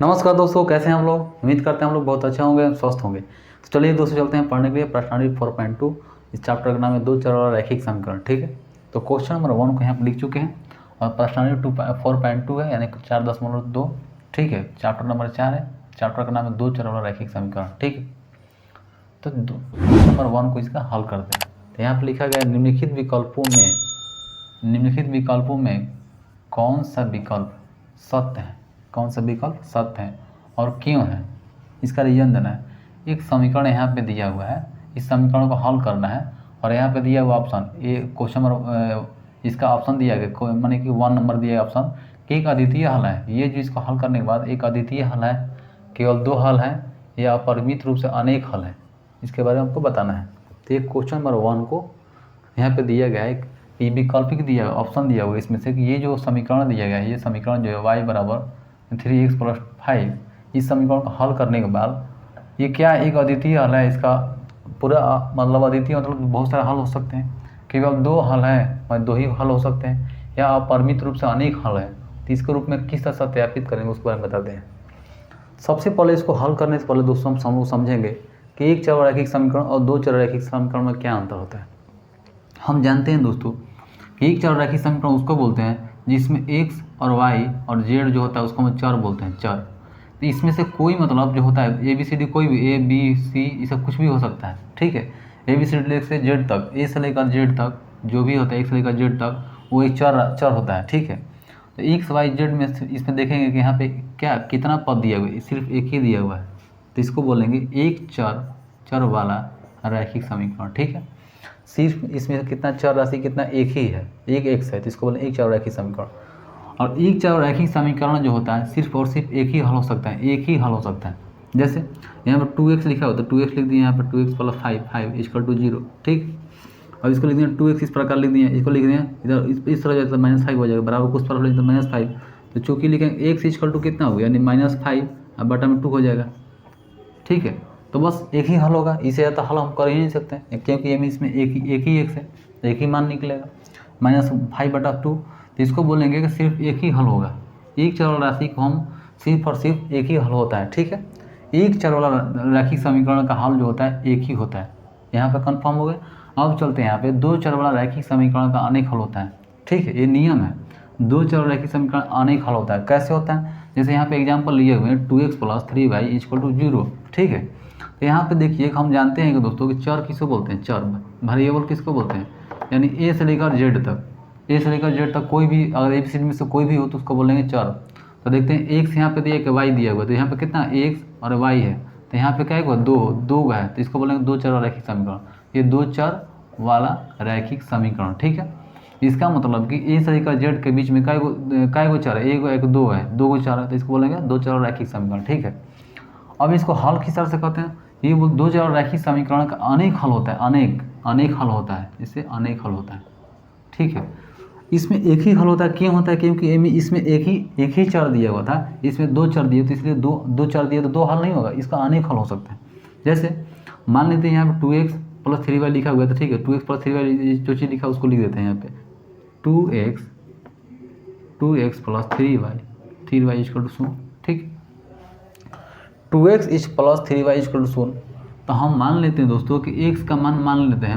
नमस्कार दोस्तों, कैसे हैं हम लोग। उम्मीद करते हैं हम लोग बहुत अच्छे होंगे, स्वस्थ होंगे। तो चलिए दोस्तों चलते हैं पढ़ने के लिए प्रश्नावली 4.2। इस चैप्टर का नाम है दो चर और रैखिक समीकरण। ठीक है, तो क्वेश्चन नंबर 1 को यहाँ पर लिख चुके हैं और प्रश्नावली 4.2 है, यानी 4.2। ठीक है, चैप्टर नंबर 4 है। चैप्टर का नाम है दो चर और रैखिक समीकरण। ठीक है, तो क्वेश्चन नंबर 1 को इसका हल करते हैं। तो यहाँ पर लिखा गया निम्नलिखित विकल्पों में कौन सा विकल्प सत्य है, कौन सा विकल्प सत्य है और क्यों है, इसका रीजन देना है। एक समीकरण यहाँ पे दिया हुआ है, इस समीकरण को हल करना है और यहाँ पे दिया हुआ ऑप्शन ये क्वेश्चन नंबर इसका ऑप्शन दिया गया, माने कि 1 नंबर दिया गया ऑप्शन कि एक अद्वितीय हल है। ये जो इसको हल करने के बाद एक अद्वितीय हल है, केवल 2 हल है या अपरिमित रूप से अनेक हल है, इसके बारे में हमको बताना है। तो ये क्वेश्चन नंबर 1 को यहाँ पे दिया गया है, ये वैकल्पिक दिया ऑप्शन दिया हुआ है इसमें से कि ये जो समीकरण दिया गया है, ये समीकरण जो है y बराबर 3x + 5, इस समीकरण को हल करने के बाद ये क्या एक अद्वितीय हल है। इसका पूरा मतलब अद्वितीय मतलब बहुत सारे हल हो सकते हैं, केवल 2 हल है और 2 ही हल हो सकते हैं, या अपरिमित रूप से अनेक हल है। तो इसके रूप में किस तरह सत्यापित करेंगे उसके बारे में बताते हैं। सबसे पहले इसको हल करने से पहले दोस्तों हम समझेंगे कि एक चर रैखिक समीकरण और दो चर रैखिक समीकरण में क्या अंतर होता है। हम जानते हैं दोस्तों कि एक चर रैखिक समीकरण उसको बोलते हैं जिसमें x और y और z जो होता है उसको हम चर बोलते हैं, चर। तो इसमें से कोई मतलब जो होता है ABCD, कोई भी A B C ये सब कुछ भी हो सकता है। ठीक है, ABCD से Z तक, A से लेकर Z तक जो भी होता है, एक से लेकर Z तक, वो एक चर होता है। ठीक है, तो x y z में इसमें देखेंगे कि यहाँ पे क्या कितना पद दिया हुआ है, सिर्फ एक ही दिया हुआ है, तो इसको बोलेंगे एक चर वाला रैखिक समीकरण। ठीक है, सिर्फ इसमें कितना चर राशि कितना एक ही है, एक x है, तो इसको बोलें एक चर रैखिक समीकरण। और एक चर रैखिक समीकरण जो होता है सिर्फ और सिर्फ एक ही हल हो सकता है, एक ही हल हो सकता है। जैसे यहाँ पर 2x लिखा हो तो 2x लिख दिए, यहाँ पर 2x + 5 = 0। ठीक, अब इसको लिख दिया 2x इस प्रकार लिख दिए, इसको लिख दिए इधर इस तरह जाए तो -5 हो जाएगा, बराबर कुछ पर तो -5। तो चूँकि लिखेंगे x = कितना हो गया, यानी -5 और बटा में 2 हो जाएगा। ठीक है, तो बस एक ही हल होगा, इससे ज़्यादा हल हम कर ही नहीं सकते क्योंकि इसमें एक ही x है, तो एक ही मान निकलेगा -5/2। तो इसको बोलेंगे कि सिर्फ एक ही हल होगा। एक चर वाला राशि को हम सिर्फ और सिर्फ एक ही हल होता है। ठीक है, एक चर वाला रैखिक समीकरण का हल जो होता है एक ही होता है। यहाँ पर कन्फर्म हो गया। अब चलते हैं यहाँ पे दो चर वाला रैखिक समीकरण का अनेक हल होता है। ठीक है, ये नियम है, दो चर रैखिक समीकरण अनेक हल होता है। कैसे होता है, जैसे यहाँ पे एग्जाम्पल लिए हुए हैं 2x + 3y = 0। ठीक है, तो यहाँ पे देखिए हम जानते हैं कि दोस्तों कि चर किसको बोलते हैं, चर वेरिएबल किसको बोलते हैं, यानी a से लेकर z तक, a से लेकर z तक कोई भी अगर ABCD में से कोई भी हो तो उसको बोलेंगे चर। तो देखते हैं x यहाँ पे दिया कि y दिया हुआ, तो यहाँ पे कितना x और y है, तो यहाँ पे क्या है दो है, तो इसको बोलेंगे दो चर रैखिक समीकरण। ये दो चर वाला रैखिक समीकरण। ठीक है, इसका मतलब कि a से लेकर z के बीच में काय गो चर है, एक दो है, 2 गो चर है, तो इसको बोलेंगे दो चर रैखिक समीकरण। ठीक है, अब इसको हल किस तरह से करते हैं, ये दो चर रैखिक समीकरण का अनेक हल होता है, अनेक हल होता है, इससे अनेक हल होता है। ठीक है, इसमें एक ही हल होता है, क्यों होता है, क्योंकि इसमें एक ही चर दिया हुआ था, इसमें दो चर दिए तो इसलिए दो चर दिए तो दो हल नहीं होगा, इसका अनेक हल हो सकता है। जैसे मान लेते हैं यहाँ पे 2x + 3y लिखा हुआ है, तो ठीक है 2x + 3y जो चीज़ लिखा है उसको लिख देते हैं यहाँ पे 2x + 3y = 0। ठीक, 2x + 3y = 0। तो हम मान लेते हैं दोस्तों कि x का मान लेते हैं,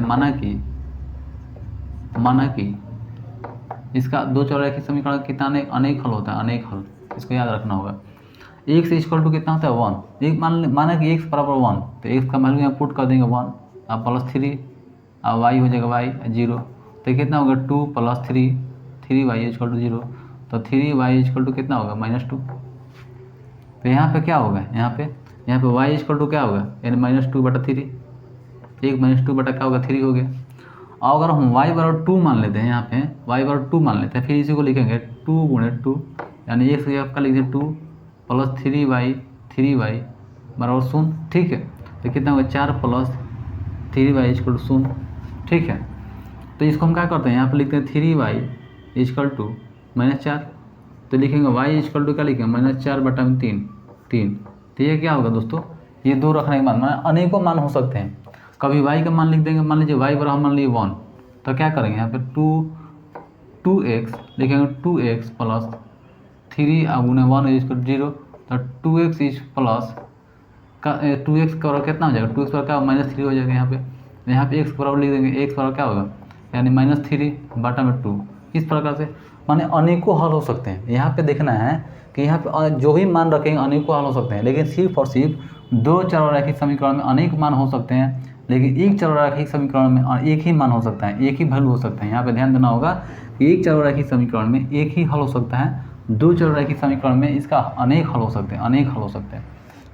माना कि इसका दो चर रैखिक समीकरण कितना अनेक हल होता है, अनेक हल, इसको याद रखना होगा। x = कितना होता है 1, एक माना कि x = 1, तो x का वैल्यू यहाँ पुट कर देंगे 1, अब +3 अब y हो जाएगा y 0, तो कितना होगा 2 + 3y = 0, तो 3y = कितना होगा -2। तो यहाँ पे क्या होगा, यहाँ पे y = क्या होगा, यानी -2/3, 1 - 2 बटा क्या होगा 3 हो गया। और अगर हम y = 2 मान लेते हैं, यहाँ पे y = 2 मान लेते हैं, फिर इसी को लिखेंगे 2 × 2, यानी एक से आपका लिख दें 2 + 3y = 0। ठीक है, तो कितना होगा 4 + 3y = 0। ठीक है, तो इसको हम क्या करते हैं, यहाँ पे लिखते हैं 3y = -4, तो लिखेंगे y = क्या लिखेंगे -4/3। तो ये क्या होगा दोस्तों, ये दो रखने के मान अनेकों मान हो सकते हैं। कभी y का मान लिख देंगे, मान लीजिए y बराबर मान लीजिए 1, तो क्या करेंगे यहाँ पे 2x लिखेंगे 2x + 3 × 1 = 0, तो 2x इज प्लस का 2x का बराबर कितना हो जाएगा, 2x बराबर क्या -3 हो जाएगा यहाँ पे x बराबर लिख देंगे, x बराबर क्या होगा यानी -3/2। इस प्रकार से माने अनेकों हल हो सकते हैं। यहाँ पे देखना है कि यहाँ पे जो भी मान रखेंगे अनेकों हल हो सकते हैं, लेकिन सिर्फ और सिर्फ दो चर रैखिक समीकरण में अनेक मान हो सकते हैं, लेकिन एक चर रैखिक समीकरण में एक ही मान हो सकता है, एक ही वैल्यू हो सकता है। यहाँ पे ध्यान देना होगा कि एक चर रैखिक समीकरण में एक ही हल हो सकता है, दो चर रैखिक समीकरण में इसका अनेक हल हो सकते हैं, अनेक हल हो सकते हैं।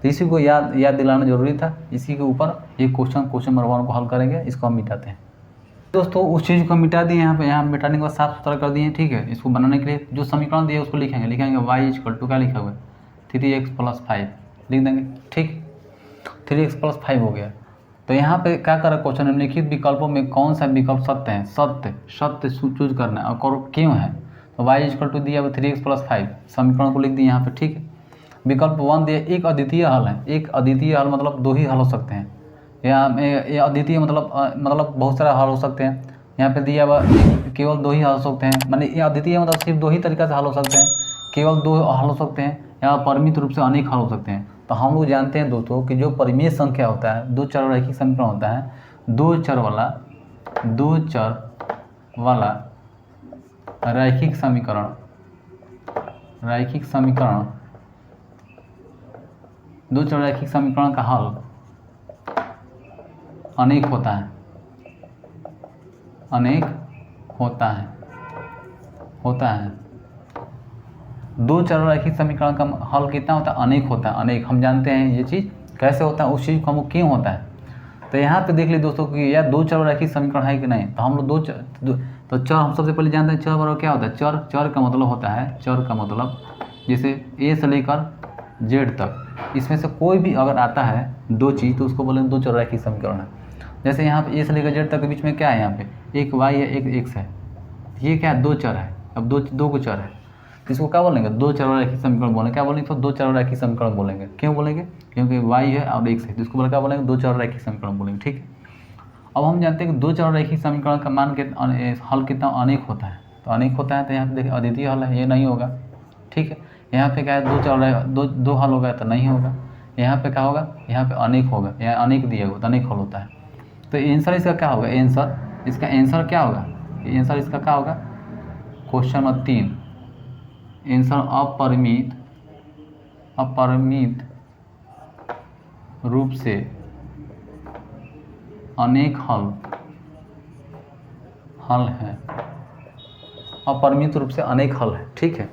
तो इसी को याद दिलाना जरूरी था। इसी के ऊपर एक क्वेश्चन नंबर 1 को हल करेंगे, इसको हम मिटाते हैं। दोस्तों उस चीज़ को मिटा दिए, यहाँ मिटाने के बाद साफ सुथरा कर दिए, ठीक है। इसको बनाने के लिए जो समीकरण दिए उसको लिखेंगे y = क्या लिखा हुआ है 3x + 5 लिख देंगे, ठीक। 3x + 5 हो गया। तो यहाँ पे क्या करा क्वेश्चन, निम्नलिखित विकल्पों में कौन सा विकल्प सत्य है, सत्य चूज करना है और क्यों है। तो y = दिया हुआ 3x + 5, समीकरण को लिख दिए यहाँ पे, ठीक है। विकल्प 1 दिया एक अद्वितीय हल है। एक अद्वितीय हल मतलब दो ही हल हो सकते हैं, या अद्वितीय मतलब बहुत सारा हल हो सकते हैं। यहाँ पे दिया हुआ केवल दो ही हल हो सकते हैं, माने ये अद्वितीय मतलब सिर्फ दो ही तरीका से हल हो सकते हैं, केवल दो हल हो सकते हैं, या परिमित रूप से अनेक हल हो सकते हैं। तो हम लोग जानते हैं दोस्तों कि जो परिमेय संख्या होता है, दो चर रैखिक समीकरण होता है, दो चर वाला रैखिक समीकरण दो चर रैखिक समीकरण का हल अनेक होता है, दो चर रैखिक समीकरण का हल कितना होता है, अनेक होता है, अनेक। हम जानते हैं ये चीज़ कैसे होता है, उस चीज़ को हम क्यों होता है। तो यहाँ पे देख लीजिए दोस्तों कि यार दो चर रैखिक समीकरण है कि नहीं। तो हम लोग तो चर हम सबसे पहले जानते हैं, चर बराबर क्या होता है, चर का मतलब होता है, चर का मतलब जैसे a से लेकर z तक, इसमें से कोई भी अगर आता है दो चीज़ तो उसको बोलेंगे दो चर रैखिक समीकरण है। जैसे यहाँ पे a से लेकर z तक के बीच में क्या है, यहाँ पे एक y है एक x है, ये क्या है, दो चर है। अब दो को चर है, तो इसको क्या बोलेंगे, दो चर रैखिक समीकरण बोलेंगे। क्या बोलेंगे, तो दो चर रैखिक समीकरण बोलेंगे। क्यों बोलेंगे, क्योंकि y है और x है, तो इसको क्या बोलेंगे, दो चर रैखिक समीकरण बोलेंगे, ठीक है। अब हम जानते हैं कि दो चर रैखिक समीकरण का मान के हल कितना अनेक होता है। तो अनेक होता है, तो यहाँ पे देखिए अद्वितीय हल है, ये नहीं होगा, ठीक है। यहाँ पे क्या है, दो हल होगा तो नहीं होगा। यहाँ पे क्या होगा, यहाँ पे अनेक होगा, यहाँ अनेक दिया होगा तो अनेक हल होता है। तो आंसर इसका क्या होगा, इसका आंसर क्या होगा, आंसर इसका क्या होगा, क्वेश्चन नंबर 3, आंसर अपरिमित रूप से अनेक हल है, अपरिमित रूप से अनेक हल है, ठीक है।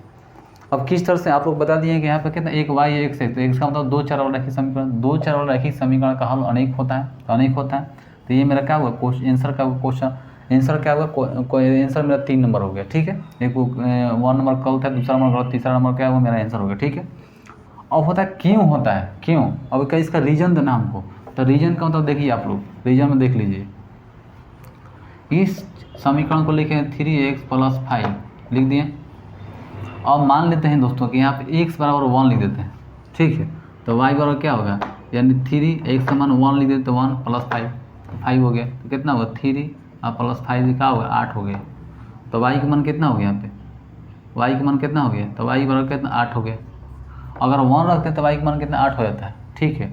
अब किस तरह से आप लोग बता दिए कि यहाँ पे कितना एक y है एक से, तो इसका मतलब दो चर वाला रैखिक समीकरण, दो चर वाला रैखिक समीकरण का हल अनेक होता है, तो अनेक होता है। तो ये मेरा क्या हुआ आंसर क्या हुआ, आंसर क्या हुआ, आंसर मेरा 3 नंबर हो गया, ठीक है। एक 1 नंबर गलत है, दूसरा नंबर गलत, तीसरा नंबर क्या हुआ, मेरा आंसर हो गया, ठीक है। अब होता है क्यों होता है, क्यों, अब क्या इसका रीजन देना हमको। तो रीजन का मतलब देखिए आप लोग, रीजन में देख लीजिए, इस समीकरण को लिखे 3x + 5 लिख दिए। अब मान लेते हैं दोस्तों कि यहाँ पे x बराबर 1 लिख देते हैं, ठीक है। तो y बराबर क्या होगा, यानी 3x समान 1 लिख देते तो 1 + 5 हो गया। तो कितना होगा 3 और +5 लिखा होगा 8 हो गया। तो y का मान कितना हो गया, यहाँ पे y का मान कितना हो गया, तो y बराबर कितना 8 हो गया। अगर 1 रखते हैं तो y का मान कितना 8 हो जाता है, ठीक है।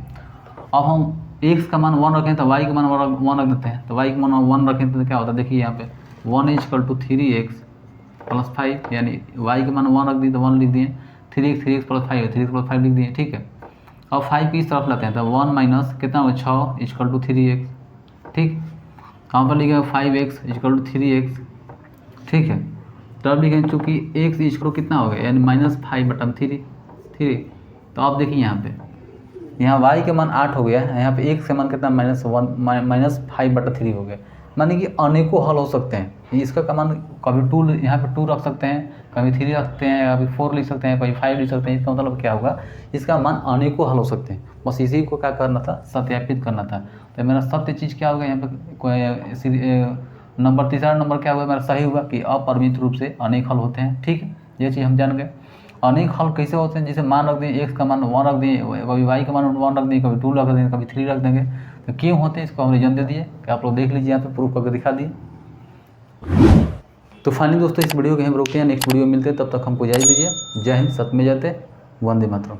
अब हम x का मान 1 रखें तो y का मान 1 रख देते हैं, तो y का मान 1 रखें तो क्या होता है, देखिए यहाँ पे 1 = 3x + 5, यानी y के मान 1 रख दिए तो 1 लिख दिए, 3x + 5 है, 3x + 5 लिख दिए, ठीक है। अब 5 की इस तरफ लाते हैं तो 1 माइनस कितना होगा 6 = 3x, ठीक। यहाँ पर लिखेंगे 5x = 3x, ठीक है। तब लिखेंगे चूँकि x इक्वल कितना होगा, यानी -5/3। तो आप देखिए यहाँ y के मान 8 हो गया, यहाँ पे x के मान कितना -5/3 हो गया। माने कि अनेकों हल हो सकते हैं। इसका का मान कभी 2 यहाँ पे 2 रख सकते हैं, कभी 3 रख सकते हैं, कभी 4 लिख सकते हैं, कभी 5 लिख सकते हैं। इसका मतलब क्या होगा, इसका मान अनेकों हल हो सकते हैं। बस इसी को क्या करना था, सत्यापित करना था। तो मेरा सत्य चीज़ क्या होगा, यहाँ पे नंबर तीसरा नंबर क्या हुआ मेरा सही हुआ कि अपरिमित रूप से अनेक हल होते हैं, ठीक है। ये चीज़ हम जान गए। अनेक हल कैसे होते हैं, जैसे मान रख दिए x का मान 1 रख दिए, कभी y का मान 1 रख दिए, कभी 2 रख देंगे, कभी 3 रख देंगे। तो क्यों होते हैं इसको हम रीजन दे दिए कि आप लोग देख लीजिए, यहाँ पे प्रूफ करके दिखा दिए। तो फाइनली दोस्तों इस वीडियो को हम रोकते हैं, नेक्स्ट वीडियो मिलते हैं, तब तक हमको इजाज़त दीजिए। जय हिंद, सत्य में जयते, वंदे मातरम।